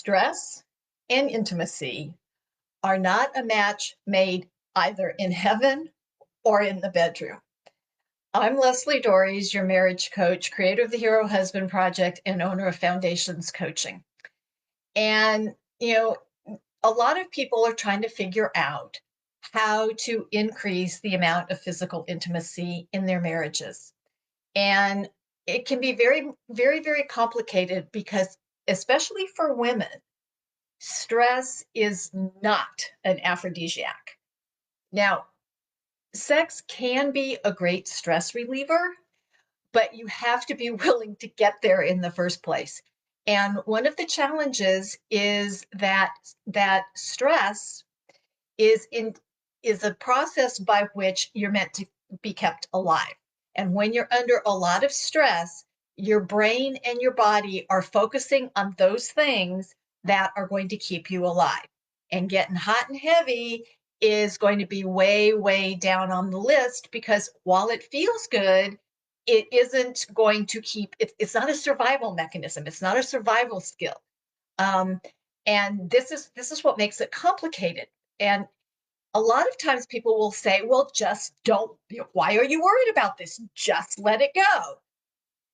Stress and intimacy are not a match made either in heaven or in the bedroom. I'm Leslie Dories, your marriage coach, creator of the Hero Husband Project, and owner of Foundations Coaching. And, a lot of people are trying to figure out how to increase the amount of physical intimacy in their marriages. And it can be very, very, very complicated because, especially for women, stress is not an aphrodisiac. Now, sex can be a great stress reliever, but you have to be willing to get there in the first place. And one of the challenges is that stress is a process by which you're meant to be kept alive. And when you're under a lot of stress, your brain and your body are focusing on those things that are going to keep you alive. And getting hot and heavy is going to be way, way down on the list because while it feels good, it isn't going to it's not a survival mechanism. It's not a survival skill. Um, and this is what makes it complicated. And a lot of times people will say, well, just don't, why are you worried about this? Just let it go.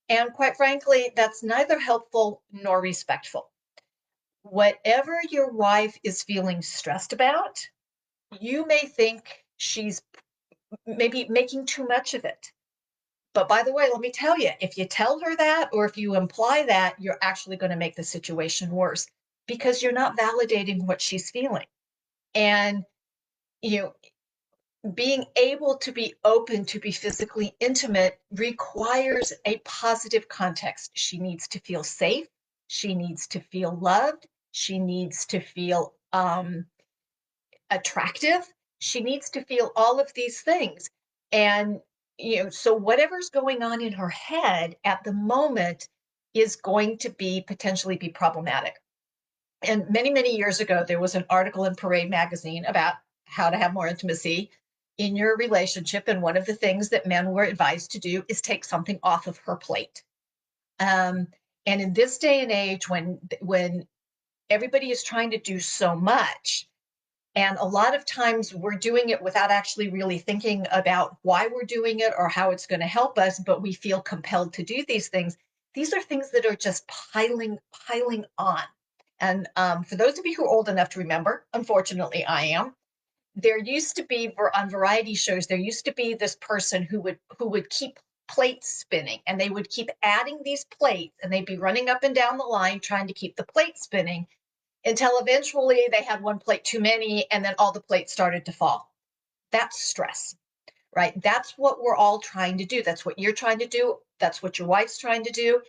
And quite frankly, that's neither helpful nor respectful. Whatever your wife is feeling stressed about, you may think she's maybe making too much of it. But by the way, let me tell you, if you tell her that or if you imply that, you're actually going to make the situation worse because you're not validating what she's feeling. And you know, being able to be open to be physically intimate requires a positive context. She needs to feel safe. She needs to feel loved. She needs to feel attractive. She needs to feel all of these things. And, so whatever's going on in her head at the moment is going to potentially be problematic. And many, many years ago, there was an article in Parade magazine about how to have more intimacy in your relationship. And one of the things that men were advised to do is take something off of her plate. And in this day and age, when everybody is trying to do so much, and a lot of times we're doing it without actually really thinking about why we're doing it or how it's going to help us, but we feel compelled to do these things. These are things that are just piling on. And for those of you who are old enough to remember, unfortunately I am, there used to be on variety shows, there used to be this person who would keep plates spinning, and they would keep adding these plates, and they'd be running up and down the line trying to keep the plate spinning until eventually they had one plate too many, and then all the plates started to fall. That's stress, right? That's what we're all trying to do. That's what you're trying to do. That's what your wife's trying to do.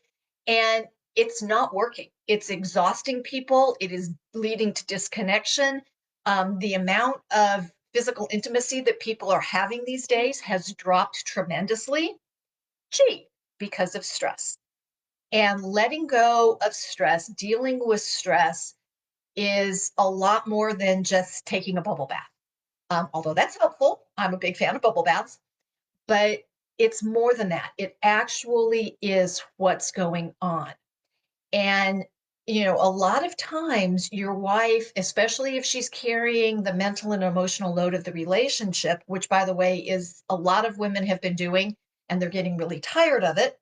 And it's not working. It's exhausting people. It is leading to disconnection. The amount of physical intimacy that people are having these days has dropped tremendously, because of stress. And letting go of stress, dealing with stress, is a lot more than just taking a bubble bath. Although that's helpful. I'm a big fan of bubble baths, but it's more than that. It actually is what's going on. And, a lot of times your wife, especially if she's carrying the mental and emotional load of the relationship, which by the way, is a lot of women have been doing, and they're getting really tired of it.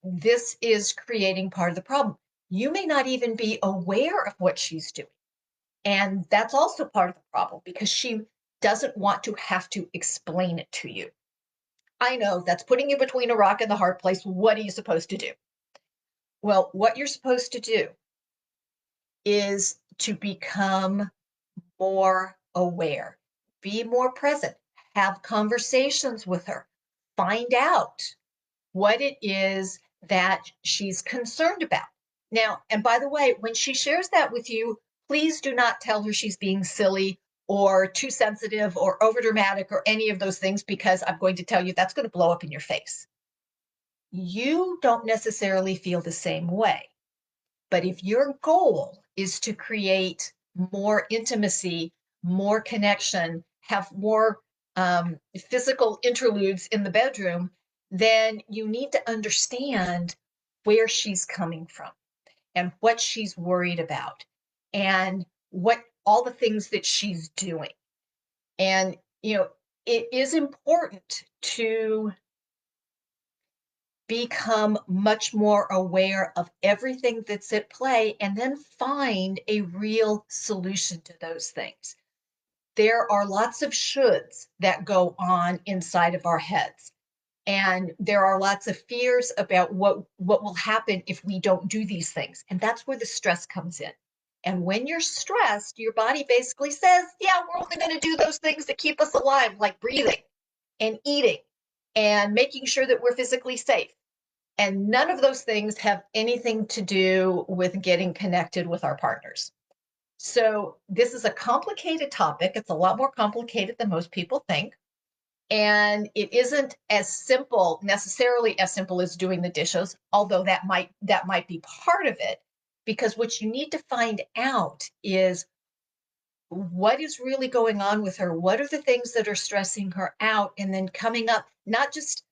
This is creating part of the problem. You may not even be aware of what she's doing. And that's also part of the problem because she doesn't want to have to explain it to you. I know that's putting you between a rock and the hard place. What are you supposed to do? Well, what you're supposed to do is to become more aware, be more present, have conversations with her, find out what it is that she's concerned about. Now, and by the way, when she shares that with you, please do not tell her she's being silly or too sensitive or overdramatic or any of those things, because I'm going to tell you that's going to blow up in your face. You don't necessarily feel the same way. But if your goal is to create more intimacy, more connection, have more physical interludes in the bedroom, then you need to understand where she's coming from. and what she's worried about and what all the things that she's doing. And, it is important to become much more aware of everything that's at play and then find a real solution to those things. There are lots of shoulds that go on inside of our heads. And there are lots of fears about what will happen if we don't do these things. And that's where the stress comes in. And when you're stressed, your body basically says, yeah, we're only going to do those things that keep us alive, like breathing and eating and making sure that we're physically safe. And none of those things have anything to do with getting connected with our partners. So this is a complicated topic. It's a lot more complicated than most people think. And it isn't as simple, necessarily as simple as doing the dishes, although that might be part of it, because what you need to find out is what is really going on with her, what are the things that are stressing her out, and then coming up, not just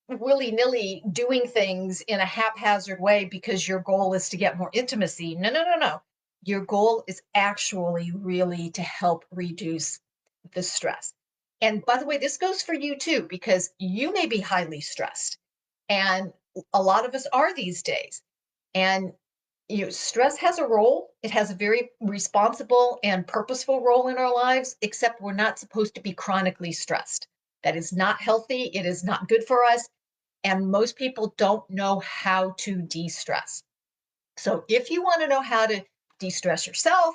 willy-nilly doing things in a haphazard way because your goal is to get more intimacy. No, no, no, no. Your goal is actually really to help reduce the stress. And by the way, this goes for you too, because you may be highly stressed. And a lot of us are these days. And stress has a role. It has a very responsible and purposeful role in our lives, except we're not supposed to be chronically stressed. That is not healthy. It is not good for us. And most people don't know how to de-stress. So if you want to know how to de-stress yourself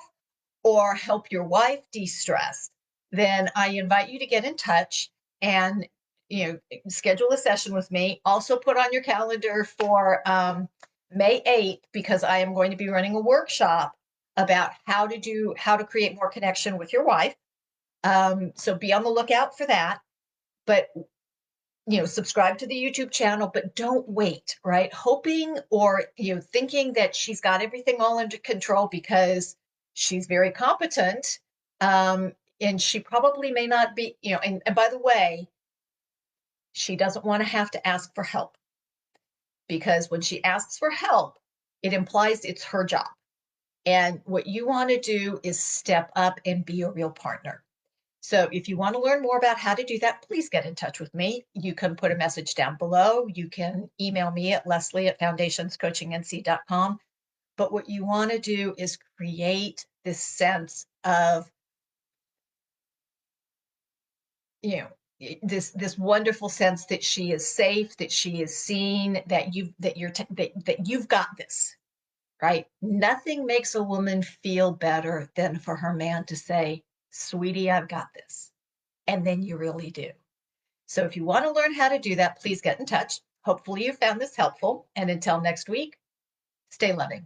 or help your wife de-stress, then I invite you to get in touch and schedule a session with me. Also put on your calendar for May 8th, because I am going to be running a workshop about how to create more connection with your wife. So be on the lookout for that. But subscribe to the YouTube channel, but don't wait, right? Hoping or, thinking that she's got everything all under control because she's very competent. And she probably may not be, and by the way, she doesn't want to have to ask for help, because when she asks for help, it implies it's her job. And what you want to do is step up and be a real partner. So if you want to learn more about how to do that, please get in touch with me. You can put a message down below. You can email me at leslie@foundationscoachingnc.com. But what you want to do is create this sense of, this wonderful sense that she is safe, that she is seen, that you've got this, right? Nothing makes a woman feel better than for her man to say, sweetie, I've got this. And then you really do. So if you want to learn how to do that, please get in touch. Hopefully you found this helpful. And until next week, stay loving.